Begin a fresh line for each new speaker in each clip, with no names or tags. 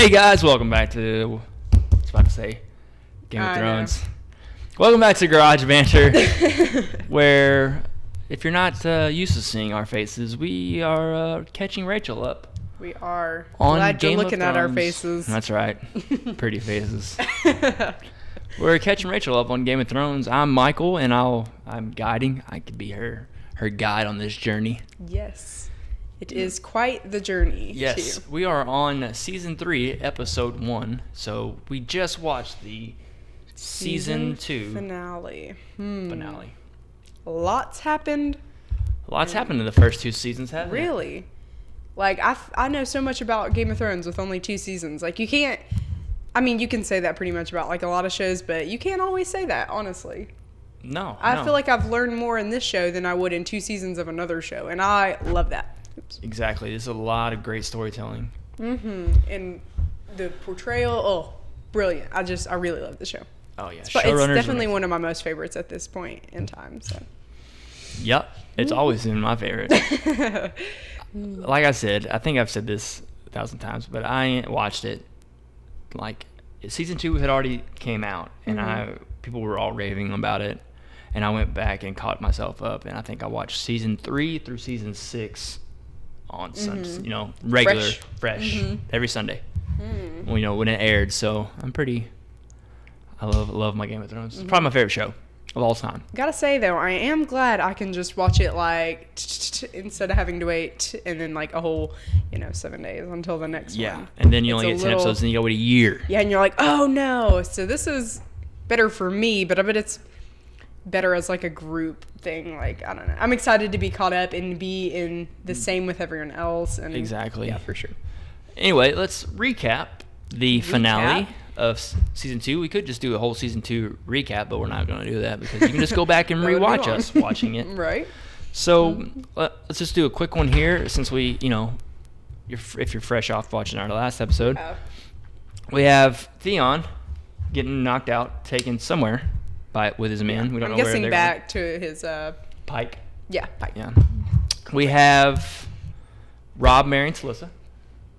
Hey guys, welcome back to, I was about to say, Game of Thrones. Welcome back to GarageBanter, where if you're not used to seeing our faces, we are catching Rachel up.
We are.
On
Glad
Game
you're looking
of
at our
Thrones.
faces.
That's right. Pretty faces. We're catching Rachel up on Game of Thrones. I'm Michael, and I'm guiding. I could be her guide on this journey.
Yes. It is quite the journey.
Yes.
Too.
We are on Season 3, Episode 1. So we just watched the Season 2
finale.
finale.
Lots happened.
Lots happened in the first two seasons, hasn't it?
Really? Like, I know so much about Game of Thrones with only 2 seasons. Like, you can't... I mean, you can say that pretty much about, like, a lot of shows, but you can't always say that, honestly.
No.
I feel like I've learned more in this show than I would in 2 seasons of another show, and I love that. Oops.
Exactly. There's a lot of great storytelling.
And the portrayal, brilliant. I really love the show.
Oh, yeah.
It's definitely one of my most favorites at this point in time. So.
Yep. It's always been my favorite. Like I said, I think I've said this 1,000 times, but I watched it. Like, Season 2 had already came out, and people were all raving about it. And I went back and caught myself up, and I think I watched Season 3 through Season 6 on Sundays, regular, fresh every Sunday. When it aired. So I love my Game of Thrones. It's probably my favorite show of all time.
Gotta say though, I am glad I can just watch it like instead of having to wait and then like a whole 7 days until the next one.
Yeah, and then you only get 10 episodes, and you go wait a year.
Yeah, and you're like, oh no. So this is better for me, but I bet it's better as like a group thing. Like, I don't know. I'm excited to be caught up and be in the same with everyone else. And
exactly.
Yeah, for sure.
Anyway, let's recap the finale of Season 2. We could just do a whole Season 2 recap, but we're not going to do that because you can just go back and rewatch us watching it.
Right.
So let's just do a quick one here since we, if you're fresh off watching our last episode. We have Theon getting knocked out, taken somewhere with his men. We don't know where they're
guessing back to his
Pike.
Yeah, Pike.
Yeah. We have Robb marrying Talisa.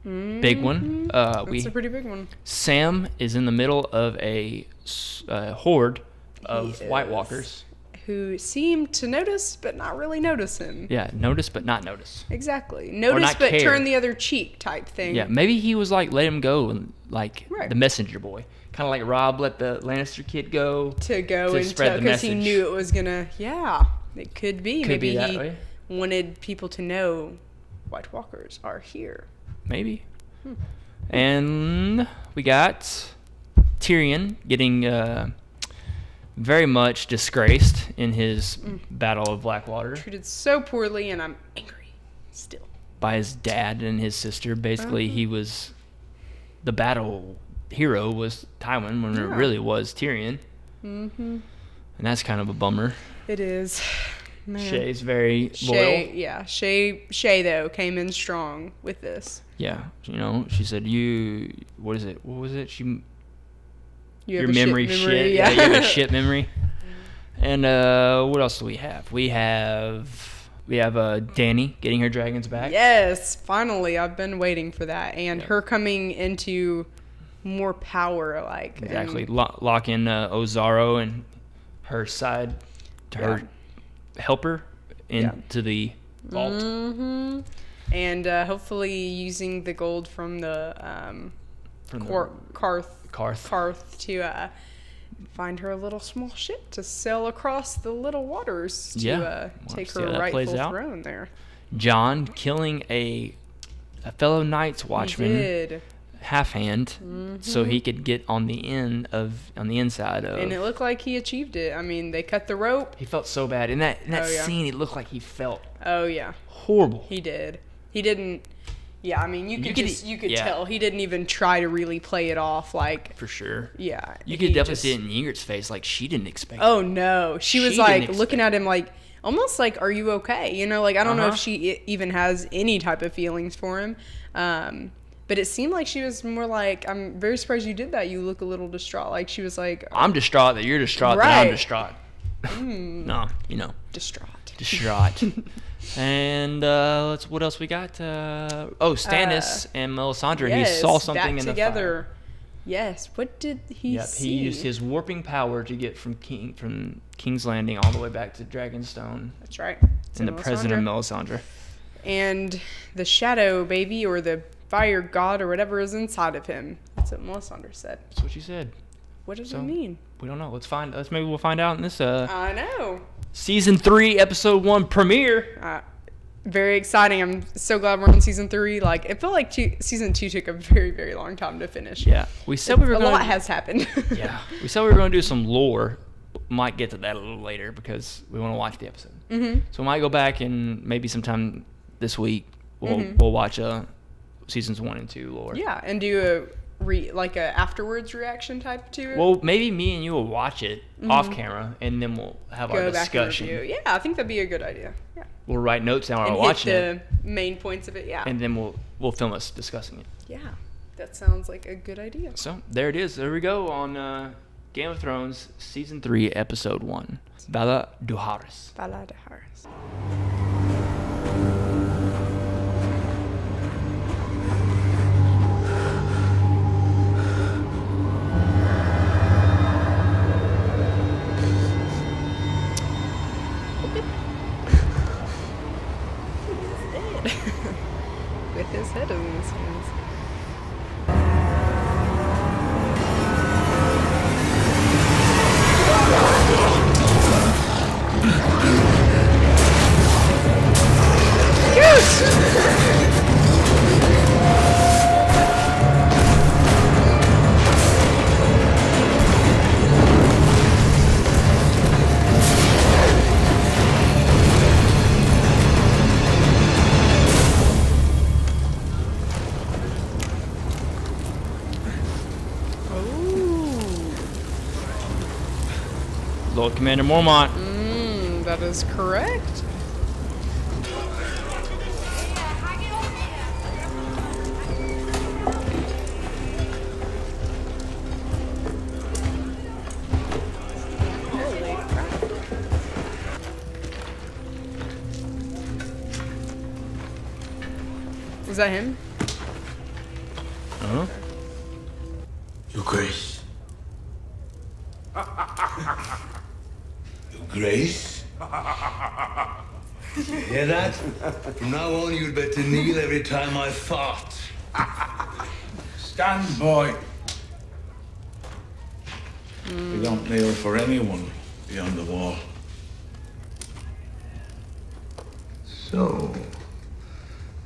Big one.
That's a pretty big one.
Sam is in the middle of a horde of White Walkers
who seem to notice but not really notice him.
Yeah, notice but not notice.
Exactly. Notice but
care.
Turn the other cheek type thing.
Yeah, maybe he was like, let him go, and like the messenger boy. Kind of like Robb let the Lannister kid go.
To spread the message. Because he knew it was going to, it could be. Maybe he wanted people to know White Walkers are here.
Maybe. And we got Tyrion getting very much disgraced in his Battle of Blackwater.
Treated so poorly, and I'm angry still. By
his dad and his sister. Basically, he was the battle hero was Tywin when it really was Tyrion. And that's kind of a bummer.
It is. Man.
Shay's very loyal.
Shay though came in strong with this.
Yeah, she said what is it? What was it? Your
memory
shit.
Yeah,
you have a shit memory. And what else do we have? We have Dany getting her dragons back.
Yes, finally. I've been waiting for that, and her coming into more power, like
exactly. Lock in Ozaro and her side to her helper into the vault.
And hopefully using the gold from the Karth to find her a little small ship to sail across the little waters to take her rightful throne there.
Jon killing a fellow Night's Watchman.
He did.
Half-hand, so he could get on the inside of.
And it looked like he achieved it. I mean, they cut the rope.
He felt so bad in that scene. It looked like he felt.
Oh yeah.
Horrible.
He did. He didn't. Yeah, I mean, you could tell he didn't even try to really play it off like.
For sure.
Yeah.
You could definitely see it in Ygritte's face, like she didn't expect.
Oh no, she was like looking at him like almost like, "Are you okay?" Like I don't know if she even has any type of feelings for him. But it seemed like she was more like, I'm very surprised you did that. You look a little distraught. Like she was like,
I'm distraught that you're distraught that I'm distraught. No,
Distraught.
And what else we got? Stannis and Melisandre.
Yes,
he saw something
back
in the
together.
fire.
Yes. What did he see?
He used his warping power to get from King's Landing all the way back to Dragonstone.
That's right.
And the presence of Melisandre.
And the shadow baby, or the fire god, or whatever is inside of him. That's what Melisandre said.
That's what she said.
What does it mean?
We don't know. Maybe we'll find out in this.
I know.
Season 3, episode 1 premiere.
Very exciting. I'm so glad we're on season 3. Like, it felt like season 2 took a very, very long time to finish.
Yeah. We said we were going to...
A lot has happened.
Yeah. We said we were going to do some lore. Might get to that a little later because we want to watch the episode.
Mm-hmm.
So we might go back and maybe sometime this week we'll watch seasons 1 and 2 lore.
Yeah, and do a afterwards reaction type to it.
Well, maybe me and you will watch it off camera, and then we'll have our discussion.
Back and review. Yeah, I think that'd be a good idea. Yeah.
We'll write notes down while we're watching
it. The main points of it, yeah.
And then we'll film us discussing it.
Yeah, that sounds like a good idea.
So there it is. There we go on Game of Thrones season 3 episode 1. Valar Dohaeris.
Valar Dohaeris. With his head in his hands.
Lord Commander Mormont.
That is correct. Holy crap. Is that him?
Uh-huh.
Your Grace. Your Grace? You hear that? From now on, you'd better kneel every time I fart.
Stand, boy. We don't kneel for anyone beyond the wall. So,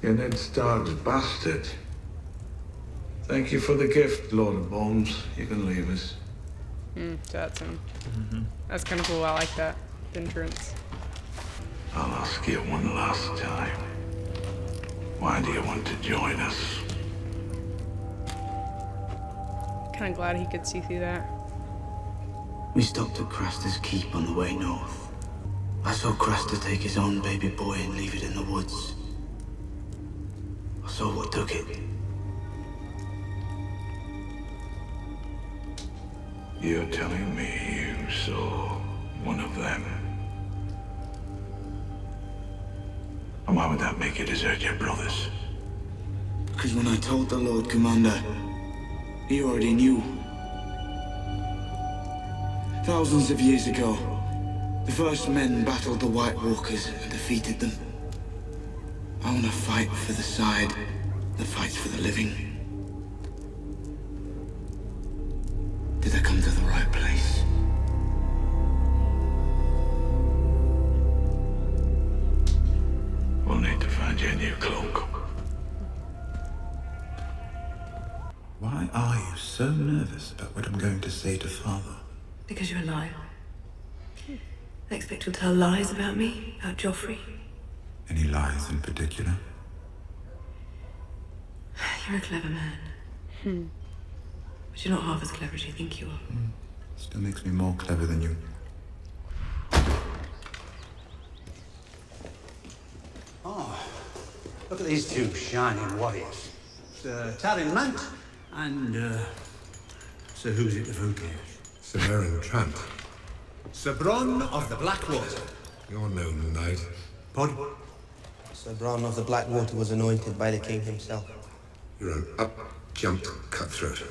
you're Ned Stark's bastard. Thank you for the gift, Lord of Bones. You can leave us.
So that's him. That's kind of cool. I like that entrance.
I'll ask you one last time. Why do you want to join us?
Kind of glad he could see through that.
We stopped at Craster's Keep on the way north. I saw Craster take his own baby boy and leave it in the woods. I saw what took it.
You're telling me you saw one of them? And why would that make you desert your brothers?
Because when I told the Lord Commander, he already knew. Thousands of years ago, the first men battled the White Walkers and defeated them. I want to fight for the side that fights for the living. Did I come to the right place?
We'll need to find you a new cloak.
Why are you so nervous about what I'm going to say to Father?
Because you're a liar. I expect you'll tell lies about me, about Joffrey.
Any lies in particular?
You're a clever man. But you're not half as clever as you think you are.
Still makes me more clever than you.
Oh, look at these two shining warriors. Sir Tarin Mant and, Sir Who's It the Food Cares?
Sir Meryn Trant.
Sir Bronn of the Blackwater.
You're known, knight.
Pod?
Sir Bronn of the Blackwater was anointed by the king himself.
You're an up-jumped cutthroat.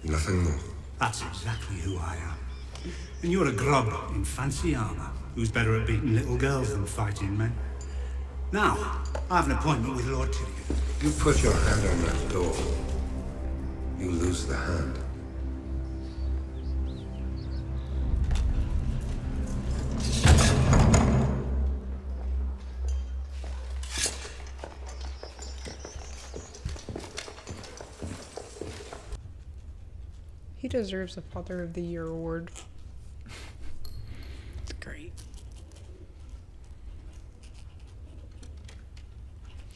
Nothing more.
That's exactly who I am. And you're a grub in fancy armor who's better at beating little girls than fighting men. Now, I have an appointment with Lord Tyrion.
You put your hand on that door, you lose the hand.
He deserves a Father of the Year award. It's great.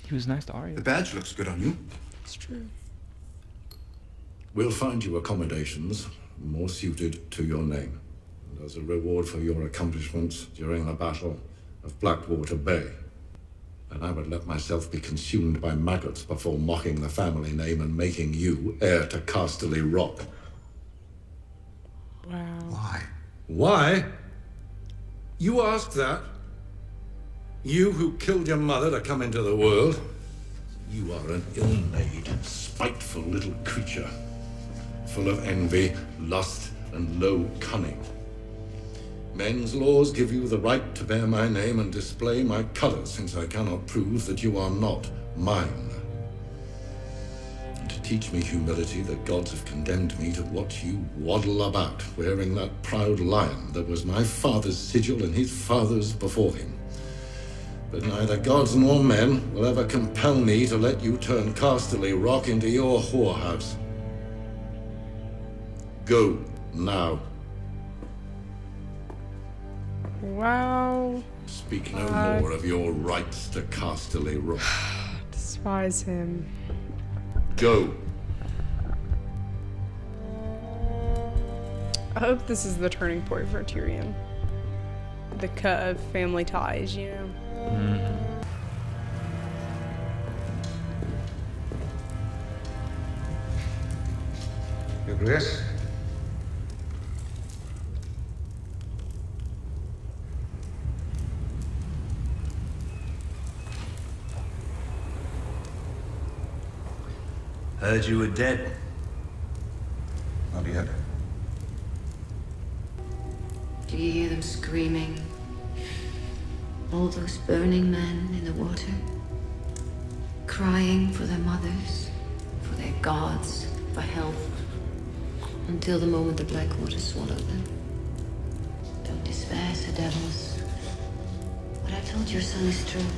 He was nice to Arya.
The badge looks good on you.
It's true.
We'll find you accommodations more suited to your name. And as a reward for your accomplishments during the Battle of Blackwater Bay. And I would let myself be consumed by maggots before mocking the family name and making you heir to Casterly Rock.
Wow.
Why?
Why? You ask that? You who killed your mother to come into the world? You are an ill-made, spiteful little creature, full of envy, lust, and low cunning. Men's laws give you the right to bear my name and display my colors, since I cannot prove that you are not mine. And to teach me humility, the gods have condemned me to watch you waddle about, wearing that proud lion that was my father's sigil and his father's before him. But neither gods nor men will ever compel me to let you turn Casterly Rock into your whorehouse. Go now.
Wow.
Speak no more of your rights to Casterly Rock.
Despise him.
Go.
I hope this is the turning point for Tyrion. The cut of family ties, you know?
Your Grace?
Heard you were dead.
Not yet.
Do you hear them screaming? All those burning men in the water, crying for their mothers, for their gods, for help, until the moment the Blackwater swallowed them. Don't despair, Sir Devils. What I told your son is true.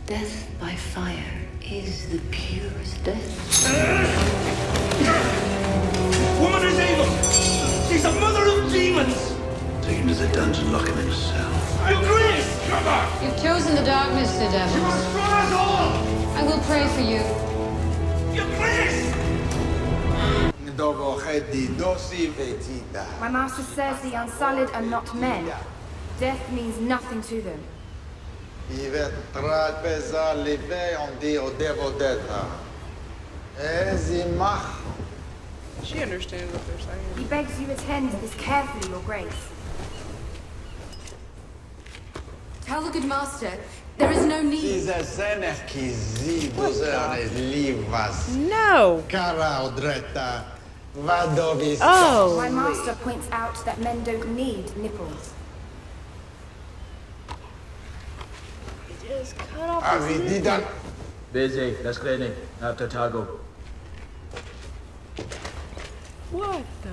Death by fire is the purest death.
Woman is evil! She's a mother of demons!
Take him to the dungeon, lock him in a cell.
Your Grace! Come on!
You've chosen the darkness, Sir Devils.
You must run us all!
I will pray for you.
Your Grace!
My master says the Unsullied are not men. Death means nothing to them.
She understands what they're saying.
He begs you attend to this carefully, Your Grace.
Tell the good master there is no need.
No! Oh!
My master points out that men don't need nipples.
Just cut off his nipple.
Busy. Let's cleaning. After Tago.
What the?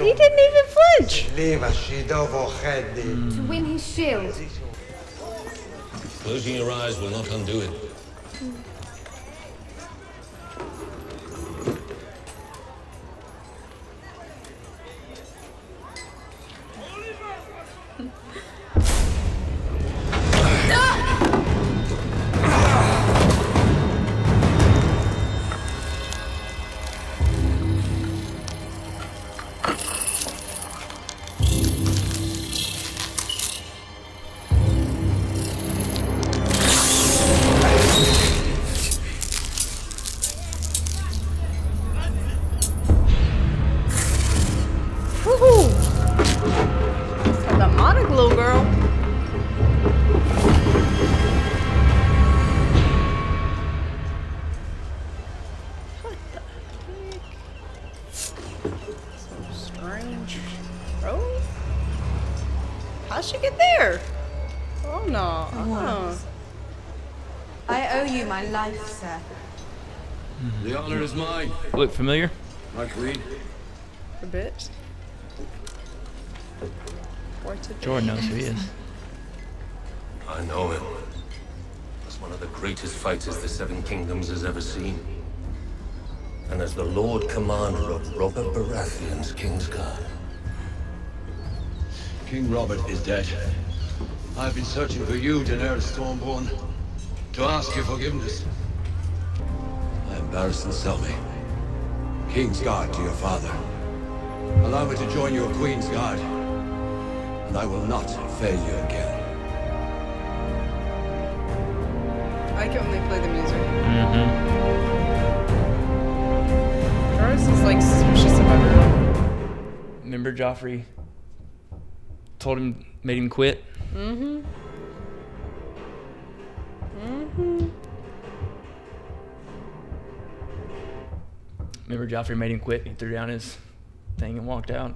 He didn't even flinch!
To win his shield.
Closing your eyes will not undo it.
strange. Oh. How'd she get there? Oh, no. Oh.
I owe you my life, sir.
The honor is mine.
Look familiar?
Agreed.
A bit.
Jordan knows who he is.
I know him. As one of the greatest fighters the Seven Kingdoms has ever seen. And as the Lord Commander of Robert Baratheon's Kingsguard.
King Robert is dead. I've been searching for you, Daenerys Stormborn, to ask your forgiveness. I am Barristan Selmy, King's Guard to your father. Allow me to join your Queen's Guard, and I will not fail you again.
I like it when they play the music.
Mm-hmm.
Is like suspicious of everyone.
Remember Joffrey told him, made him quit?
Mm-hmm. Mm-hmm.
Remember Joffrey made him quit? He threw down his thing and walked out.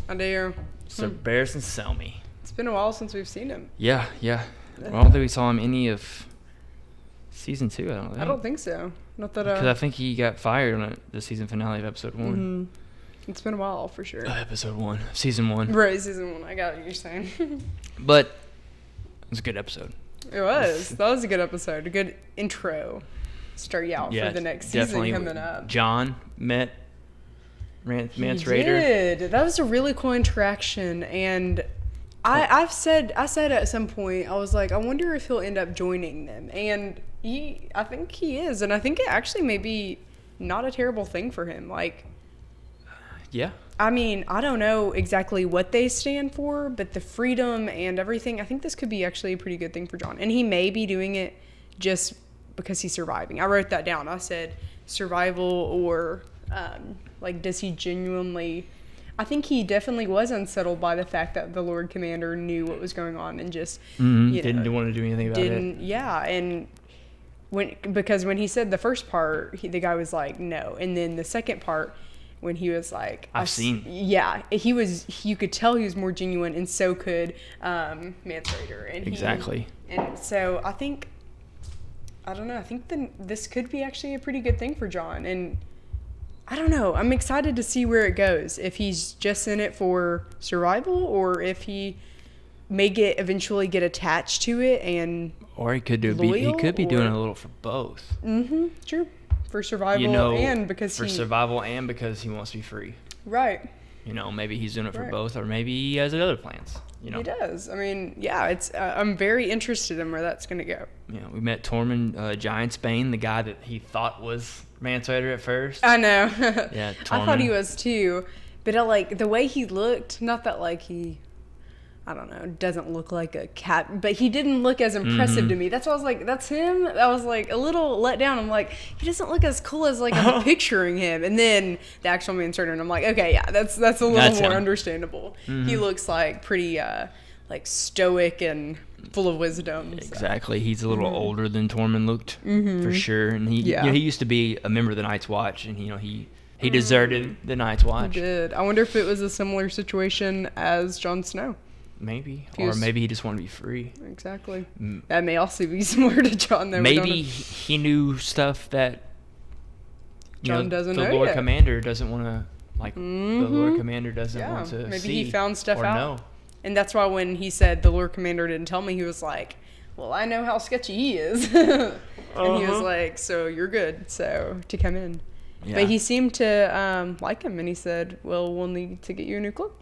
I do.
So Barristan Selmy.
It's been a while since we've seen him.
Yeah. Well, I don't think we saw him any of season 2.
I don't think so. Not that.
Because I think he got fired on the season finale of episode 1.
Mm-hmm. It's been a while for sure.
Episode 1, season 1.
Right, season 1. I got what you're saying.
But it was a good episode.
It was. That was a good episode. A good intro. Start you out for the next season coming up.
Jon met Mance Rayder.
Did. That was a really cool interaction, and I said at some point, I was like, I wonder if he'll end up joining them, and I think he is, and I think it actually may be not a terrible thing for him. Like,
yeah.
I mean, I don't know exactly what they stand for, but the freedom and everything, I think this could be actually a pretty good thing for Jon, and he may be doing it just because he's surviving. I wrote that down. I said survival or like, does he genuinely... I think he definitely was unsettled by the fact that the Lord Commander knew what was going on and just
didn't want to do anything about it.
Yeah, and because when he said the first part, the guy was like, no. And then the second part, when he was like...
I've seen.
Yeah, you could tell he was more genuine, and so could Mance Rayder. And
exactly.
And so I think... I don't know. I think this could be actually a pretty good thing for Jon. And I don't know. I'm excited to see where it goes. If he's just in it for survival, or if he may eventually get attached to it and
or he could doing a little for both.
Mm-hmm. True. For survival and because
survival and because he wants to be free.
Right.
Maybe he's doing it for both, or maybe he has other plans. He
does. I mean, yeah, it's. I'm very interested in where that's going to go.
Yeah, we met Tormund Giantsbane, the guy that he thought was Mance Rayder at first.
I know.
Yeah, Tormund.
I thought he was too, but I like the way he looked. Not that like he, I don't know, doesn't look like a cat, but he didn't look as impressive to me. That's why I was like, that's him. I was like a little let down. I'm like, he doesn't look as cool as like I'm picturing him. And then the actual Mance Rayder, and I'm like, okay, yeah, that's a little more understandable. Mm-hmm. He looks like pretty like stoic and full of wisdom.
Exactly. So. He's a little older than Tormund looked for sure, and he used to be a member of the Night's Watch, and he deserted the Night's Watch.
He did. I wonder if it was a similar situation as Jon Snow.
Maybe. Or maybe he just wanted to be free.
Exactly. That may also be similar to Jon.
Maybe he knew stuff that
Jon doesn't know
the Lord
yet.
Commander doesn't want to, like, the Lord Commander doesn't want to
maybe
see.
Maybe he found stuff
or
out.
Know.
And that's why when he said the Lord Commander didn't tell me, he was like, well, I know how sketchy he is. And he was like, so you're good to come in. Yeah. But he seemed to like him, and he said, well, we'll need to get you a new cloak.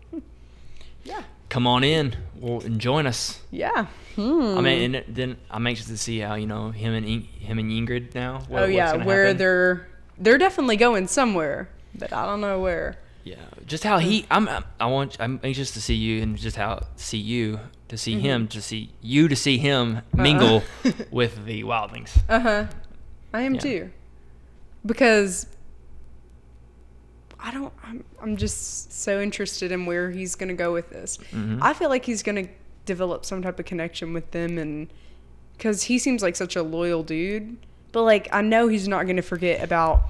Yeah.
Come on in, and join us.
Yeah.
I mean, and then I'm anxious to see how him and Ingrid now.
Where
happen.
they're definitely going somewhere, but I don't know where.
Yeah, just how I'm anxious to see you, and just how see him to see him mingle with the wildlings.
I am too, because I'm just so interested in where he's going to go with this. I feel like he's going to develop some type of connection with them, and because he seems like such a loyal dude, but like I know he's not going to forget about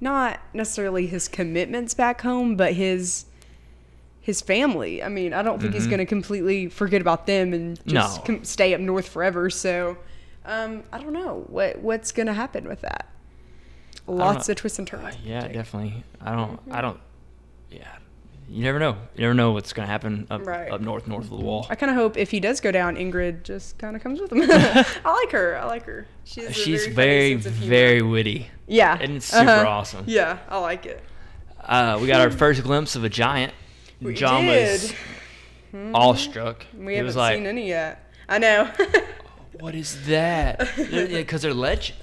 not necessarily his commitments back home, but his his family. I mean, I don't think he's going to completely forget about them and just stay up north forever. So, I don't know what's going to happen with that. Lots of twists and turns.
Yeah, definitely. I don't. Yeah, you never know. You never know what's going to happen up north of the wall.
I kind of hope if he does go down, Ingrid just kind of comes with him. I like her.
She's very witty.
Yeah,
and it's super awesome.
Yeah, I like it.
We got our first glimpse of a giant. John was awestruck.
We haven't seen any yet. I know.
What is that? Because they're legend.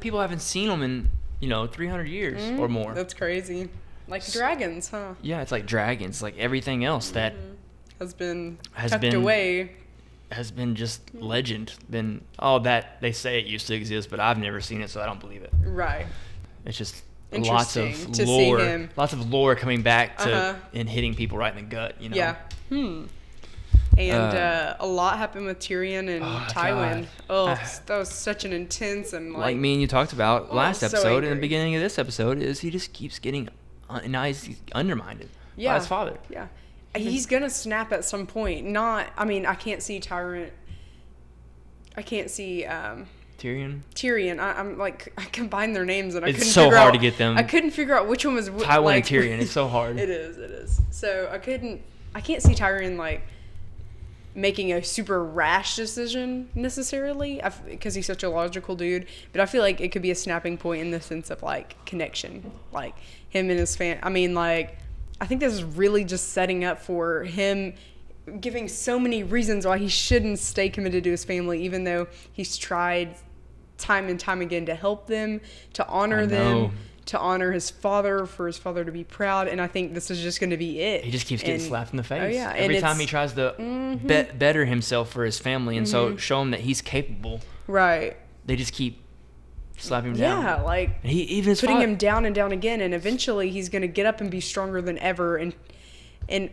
People haven't seen them in 300 years or more.
That's crazy. Like dragons, huh?
Yeah, it's like dragons. Like everything else that
has been tucked away.
Has been just legend. That they say it used to exist, but I've never seen it, so I don't believe it.
Right.
It's just lots of lore. Lots of lore coming back to and hitting people right in the gut.
Yeah. And a lot happened with Tyrion and Tywin. That was such an intense and
like me and you talked about last episode and the beginning of this episode is he just keeps getting he's undermined by his father.
Yeah. He's gonna snap at some point. I can't see Tyrant. I can't see Tyrion. I'm like, I combined their names and I couldn't figure out. It's so hard
to get them.
I couldn't figure out which one was
Tywin and Tyrion. It's so hard.
It is. So I can't see Tyrion like making a super rash decision necessarily because he's such a logical dude, but I feel like it could be a snapping point in the sense of like connection, like him and his I think this is really just setting up for him giving so many reasons why he shouldn't stay committed to his family, even though he's tried time and time again to help them, to honor them, to honor his father, for his father to be proud. And I think this is just going to be it.
He just keeps getting slapped in the face.
Oh, yeah.
Every time he tries to better himself for his family and so show him that he's capable.
Right.
They just keep slapping him down.
Yeah, like
he even
putting him down and down again, and eventually he's going to get up and be stronger than ever and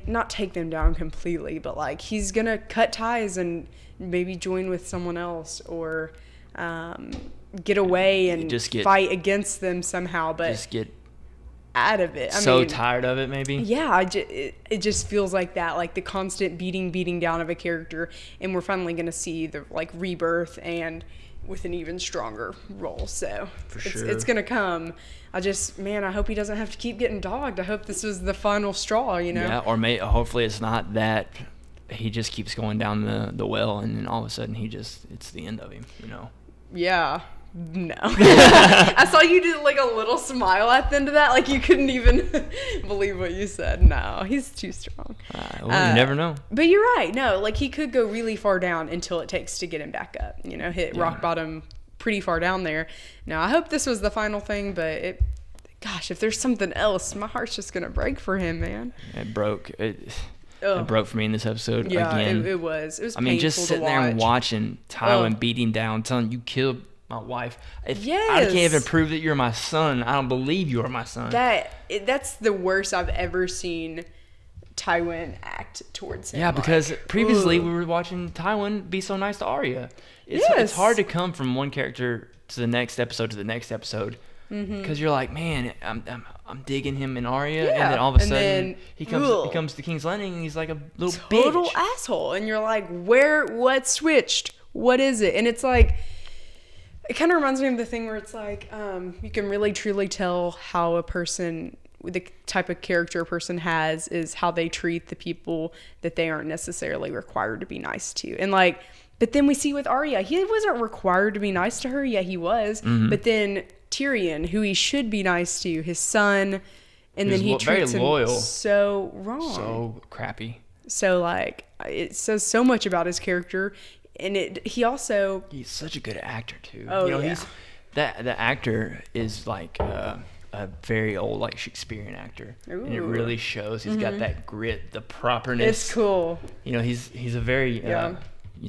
not take them down completely, but like he's going to cut ties and maybe join with someone else or get away and just fight against them somehow, but
just get
out of it.
I mean, tired of it maybe.
Yeah, it just feels like that, like the constant beating down of a character, and we're finally going to see the like rebirth and with an even stronger role. So it's going to come. I hope he doesn't have to keep getting dogged. I hope this was the final straw,
Yeah, or hopefully it's not that he just keeps going down the well and then all of a sudden it's the end of him,
Yeah. No. I saw you do like a little smile at the end of that, like you couldn't even believe what you said. No, he's too strong.
You never know.
But you're right. No, like he could go really far down until it takes to get him back up. Hit rock bottom pretty far down there. Now I hope this was the final thing, but if there's something else, my heart's just gonna break for him, man.
It broke. It broke for me in this episode again.
It was. It was.
I mean, just sitting there and watching Tywin beat him down, telling you killed my wife. I can't even prove that you're my son. I don't believe you are my son.
That's the worst I've ever seen Tywin act towards him.
Yeah, because previously we were watching Tywin be so nice to Arya. It's hard to come from one character to the next episode because you're like, man, I'm digging him in Arya, and then all of a sudden he comes to King's Landing and he's like a little
total
bitch.
asshole, and you're like, what switched? What is it? And it's like, it kind of reminds me of the thing where it's like, you can really truly tell how a person, the type of character a person has, is how they treat the people that they aren't necessarily required to be nice to. And like, but then we see with Arya, he wasn't required to be nice to her. Yeah, he was. But then Tyrion, who he should be nice to, his son, and then he treats him so wrong.
So crappy.
So like, it says so much about his character. And he's
such a good actor too.
He's
the actor is like a very old like Shakespearean actor.
Ooh.
And it really shows. He's got that grit, the properness.
It's cool.
He's a very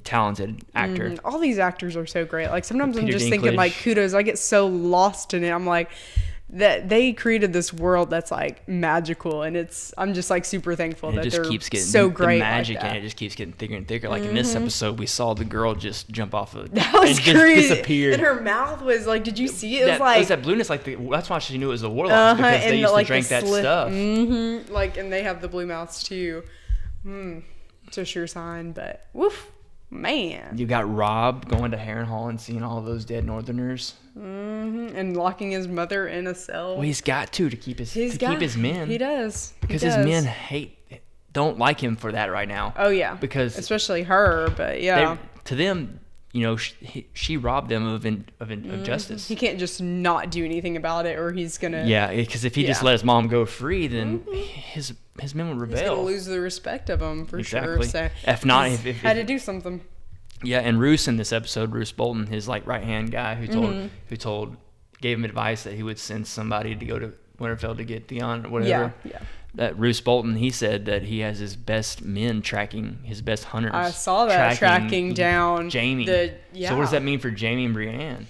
talented actor.
All these actors are so great. Like sometimes I'm just thinking like kudos. I get so lost in it. I'm like, that they created this world that's like magical, and I'm just like super thankful that they're so great.
The magic
like that.
and it just keeps getting thicker and thicker. Like in this episode, we saw the girl just jump off and
crazy.
just disappear.
And her mouth was like, did you see it?
It was that blueness. Like that's why she knew it was the warlocks because they used to drink that stuff.
Like, and they have the blue mouths too. It's a sure sign, but woof. Man,
you got Rob going to Harrenhal and seeing all those dead Northerners,
and locking his mother in a cell.
Well, he's got to keep his men.
He does
because his men don't like him for that right now.
Oh yeah,
because
especially her. But yeah,
to them, you know, she robbed them of justice.
He can't just not do anything about it, or he's gonna.
Yeah, because if he just let his mom go free, then his men would rebel.
He's gonna lose the respect of him for sure. So
if not, if
had to do something.
Yeah, and Roose in this episode, Roose Bolton, his like right hand guy who gave him advice that he would send somebody to go to Winterfell to get Theon or whatever. Yeah. That Roose Bolton, he said that he has his best men tracking his best hunters.
I saw that tracking down
Jaime. So what does that mean for Jaime and Brienne?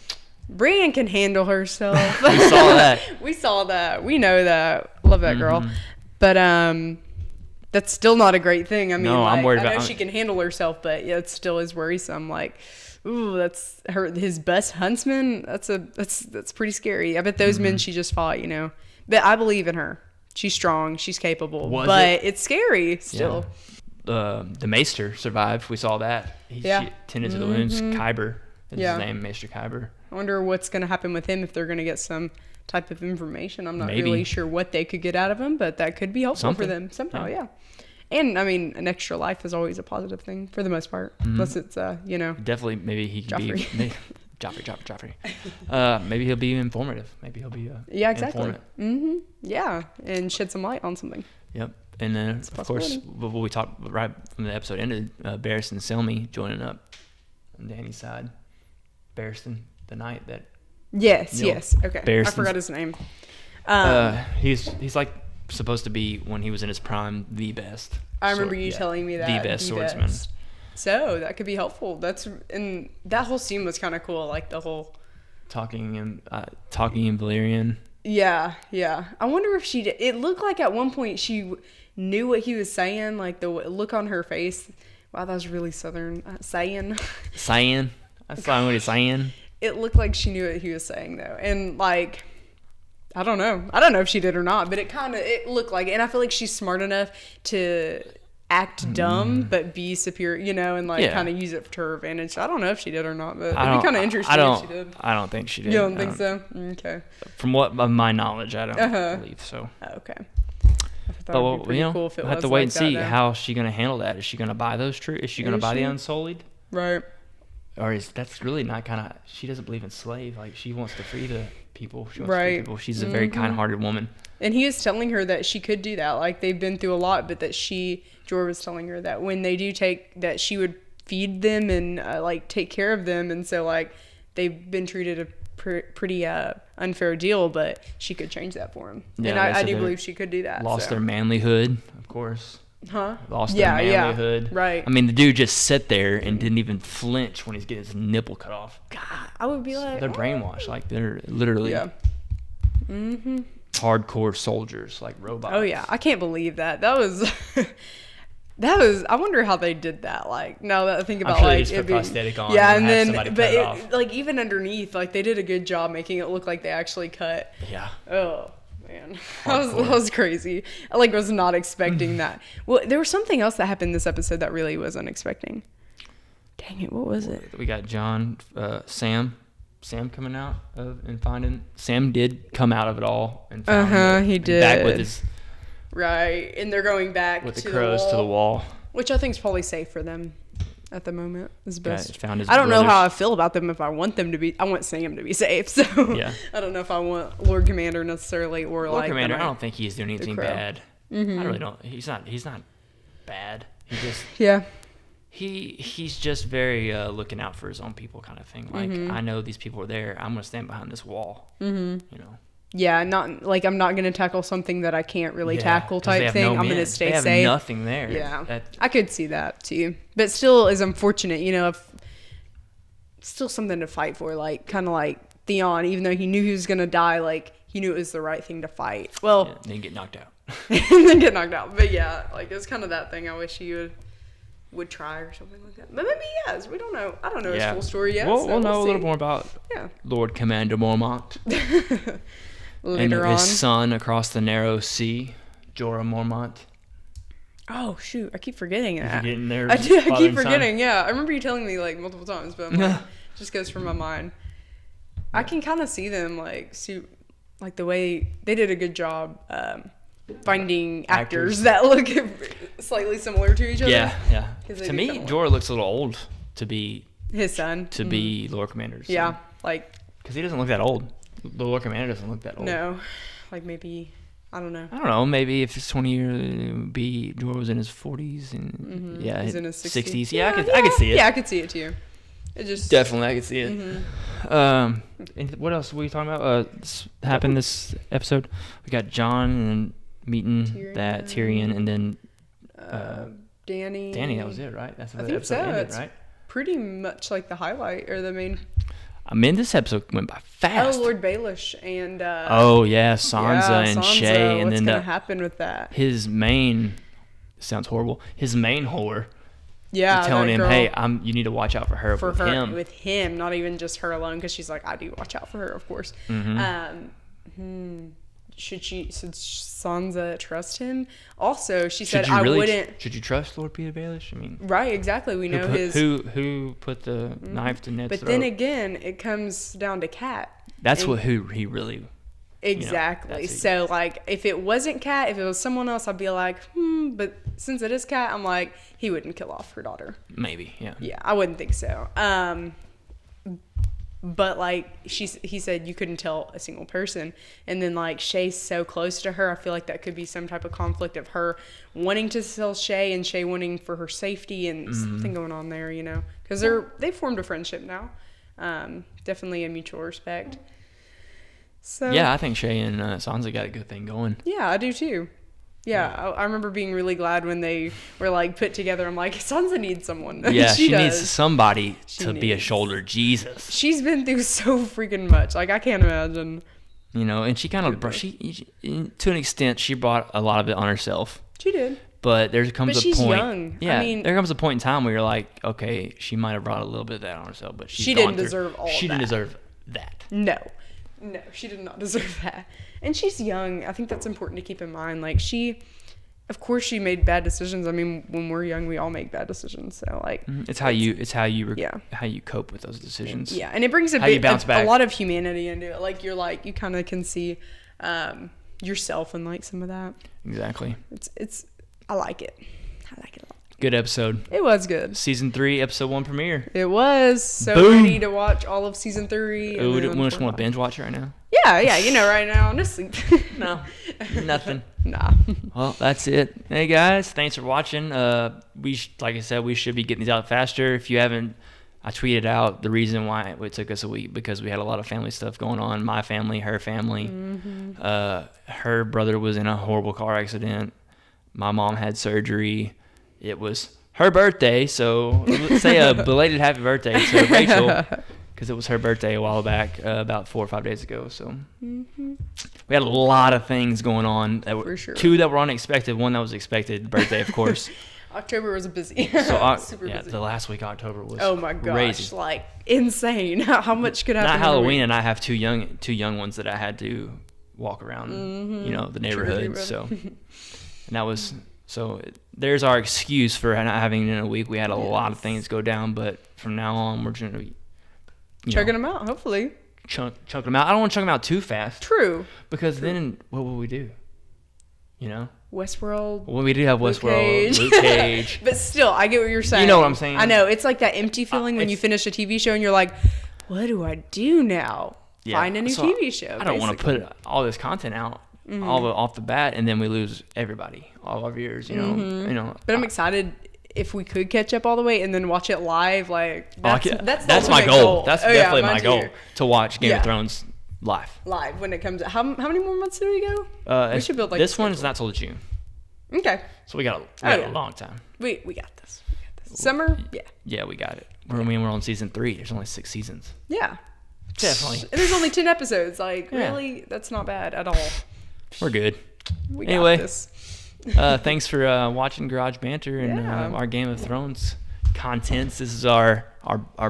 Brienne can handle herself.
We saw that.
We saw that. We know that. Love that girl. But that's still not a great thing. I mean,
no, I'm worried
I know
about.
she can handle herself, but yeah, it still is worrisome. Like, ooh, that's his best huntsman. That's pretty scary. I bet those men she just fought, you know. But I believe in her. She's strong. She's capable. It's scary still.
Yeah. The Maester survived. We saw that. She tended to the wounds. Kyber is his name, Maester Kyber.
I wonder what's going to happen with him if they're going to get some type of information. I'm not really sure what they could get out of him, but that could be helpful for them somehow. Yeah. And I mean, an extra life is always a positive thing for the most part, unless it's you know.
Definitely, maybe he can be Joffrey. Maybe he'll be informative. Maybe he'll be
exactly. Yeah, and shed some light on something.
Yep. And then of course, what we talked right from the episode ended, Barristan and Selmy joining up on Dany's side. Barristan, the knight that.
Yes. Okay. Barristan's, I forgot his name.
He's like supposed to be, when he was in his prime, the best.
I remember you telling me that.
The best swordsman.
So that could be helpful. And that whole scene was kind of cool, like the whole
talking in Valyrian.
Yeah. I wonder if she did. It looked like at one point she knew what he was saying, like the look on her face. Wow, that was really southern. Saying.
That's what he's saying.
It looked like she knew what he was saying though, and like. I don't know if she did or not, but it looked like it. And I feel like she's smart enough to act dumb but be superior, you know, and like kind of use it to her advantage. So I don't know if she did or not, but it'd be kind of interesting if she did.
I don't think she did.
You don't think so? Okay.
From what of my knowledge, I don't believe so.
Okay.
But we'll have to wait and see how she's gonna handle that. Is she gonna buy those troops? Is she gonna buy the Unsullied?
Right.
Or that's really not kind of. She doesn't believe in slave. Like she wants to free the people. She wants
to
free people. She's a very kind-hearted woman.
And he was telling her that she could do that. Like they've been through a lot, but that Jorah was telling her that when they do that she would feed them and like take care of them. And so like they've been treated a pretty unfair deal, but she could change that for him. Yeah, and I do believe she could do that.
Lost their manlyhood, of course.
Huh?
Lost their manlyhood.
Right.
I mean, the dude just sat there and didn't even flinch when he's getting his nipple cut off.
God, I would be like,
they're brainwashed. Like they're literally hardcore soldiers, like robots.
Oh yeah, I can't believe that. That was. I wonder how they did that. Like now that I think about,
I'm sure
like
they just put prosthetic on.
Yeah, and then like even underneath, like they did a good job making it look like they actually cut.
Yeah.
Oh. Man, that was crazy. I was not expecting that. Well, there was something else that happened this episode that really was unexpected. Dang it, what was it?
We got Sam coming out and finding. Sam did come out of it all and found
he did.
Back with his
right, and they're going back
with the crows to the wall,
which I think is probably safe for them. At the moment is best.
Found his
I don't know how I feel about them. If I want them to be, I want Sam to be safe. So
yeah.
I don't know if I want Lord Commander necessarily or
Lord Commander. I don't think he's doing anything bad. I really don't. He's not bad. He just he's just very looking out for his own people kind of thing. Like I know these people are there. I'm gonna stand behind this wall. You know.
Yeah, not like I'm not gonna tackle something that I can't really tackle type thing. I'm gonna stay safe.
They have nothing there.
Yeah, I could see that too, but still is unfortunate. You know, if still something to fight for. Like kind of like Theon, even though he knew he was gonna die, like he knew it was the right thing to fight. Well,
yeah, then get knocked out.
But yeah, like it's kind of that thing. I wish he would try or something like that. But maybe he has. We don't know. I don't know his full story yet.
We'll know a little more about Lord Commander Mormont.
Later
and
on.
his son across the narrow sea, Jorah Mormont.
Oh shoot! I keep forgetting that.
I
keep forgetting. Yeah, I remember you telling me like multiple times, but I'm like, just goes from my mind. I can kind of see them like the way they did a good job finding actors that look slightly similar to each other.
Yeah. To me, Jorah looks a little old to be
his son.
To be Lord Commander's son.
Yeah, like
because he doesn't look that old. The Lord Commander doesn't look that old.
No, like maybe. I don't know.
Maybe if it's 20 years, Jorah was in his 40s and
he's in his
60s. Yeah, I could see it.
Yeah, I could see it too. It just
definitely I could see it. And what else were we talking about? Happened this episode. We got Jon and meeting Tyrion, and then
Dany.
Dany, that was it, right? That's how the episode ended, right?
Pretty much like the highlight or the main.
This episode went by fast.
Oh, Lord Baelish and.
Sansa and Shay, and
what's
then
gonna happen with that?
His main sounds horrible. His main whore.
Yeah,
telling him, "Hey, you need to watch out for her."
With him, not even just her alone, because she's like, "I do watch out for her, of course." Should Sansa trust him? Also, she said, "I wouldn't."
Should you trust Lord Peter Baelish? I mean,
right? Exactly. We know
who put the knife to Ned's throat.
But then again, it comes down to Cat.
That's who he really.
Exactly. So like, if it wasn't Cat, if it was someone else, I'd be like, But since it is Cat, I'm like, he wouldn't kill off her daughter.
Maybe, yeah.
Yeah, I wouldn't think so. But like he said, you couldn't tell a single person, and then like Shay's so close to her, I feel like that could be some type of conflict of her wanting to tell Shay and Shay wanting for her safety and something going on there, because they formed a friendship now, definitely a mutual respect. So
yeah, I think Shay and Sansa got a good thing going.
Yeah, I do too. Yeah, I remember being really glad when they were like put together. I'm like, Sansa needs someone.
Yeah, she needs somebody to be a shoulder. Jesus.
She's been through so freaking much. Like, I can't imagine.
And she kind of, to an extent, she brought a lot of it on herself.
She did.
But there comes a
she's
point.
Young.
Yeah, there comes a point in time where you're like, okay, she might have brought a little bit of that on herself, but
she didn't deserve all of that.
She didn't deserve that.
No, she did not deserve that. And she's young. I think that's important to keep in mind. Like, of course she made bad decisions. I mean, when we're young, we all make bad decisions. So like,
it's how you cope with those decisions.
Yeah, and it brings a lot of humanity into it. Like you kind of can see yourself in like some of that.
Exactly.
I like it. I like it a lot.
Good episode.
It was good.
Season 3, episode 1 premiere.
It was. So ready to watch all of season 3.
We just want to binge watch it right now.
Yeah, right now I'm just sleep.
No, nothing.
Nah.
Well, that's it. Hey guys, thanks for watching. Like I said, we should be getting these out faster. If you haven't, I tweeted out the reason why it took us a week, because we had a lot of family stuff going on. My family, her family. Her brother was in a horrible car accident. My mom had surgery. It was her birthday, so let's say a belated happy birthday to Rachel, because it was her birthday a while back, about 4 or 5 days ago. So we had a lot of things going on.
For sure.
2 that were unexpected, 1 that was expected. Birthday, of course.
October was busy.
Super busy. The last week October was
oh my gosh,
crazy.
like insane. How much could happen?
Not Halloween, and I have two young ones that I had to walk around, the neighborhood. So, and that was. So there's our excuse for not having it in a week. We had a lot of things go down, but from now on, we're going to be
chunking them out, hopefully.
Chunk them out. I don't want to chunk them out too fast.
True.
Because then what will we do?
Westworld.
Well, we do have Westworld, Luke Cage.
But still, I get what you're saying.
You know what I'm saying?
I know. It's like that empty feeling when you finish a TV show and you're like, what do I do now?
Yeah.
Find a new TV show.
I don't want to put all this content out. All off the bat, and then we lose everybody, all our viewers. But
I'm excited if we could catch up all the way and then watch it live. Like that's
my goal. That's definitely my goal to watch Game of Thrones live.
Live when it comes out. How many more months do we go? We should build like
this one is not till June.
Okay.
So we got a long time.
We got this. Summer. Yeah.
Yeah, we got it. We're on season 3. There's only 6 seasons.
Yeah.
Definitely.
And there's only 10 episodes. Like, really? That's not bad at all.
We're good.
We
anyway,
got this.
Thanks for watching Garage Banter and our Game of Thrones contents. This is our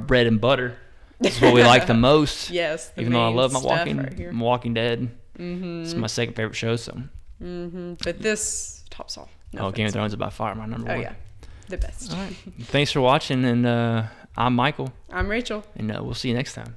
bread and butter. This is what we like the most.
Yes.
Even though I love my Walking Dead.
Mm-hmm.
It's my second favorite show. So.
Mm-hmm. But this tops off.
Game of Thrones is by far my number one.
Oh yeah, the best.
All right. Thanks for watching, and I'm Michael.
I'm Rachel.
And we'll see you next time.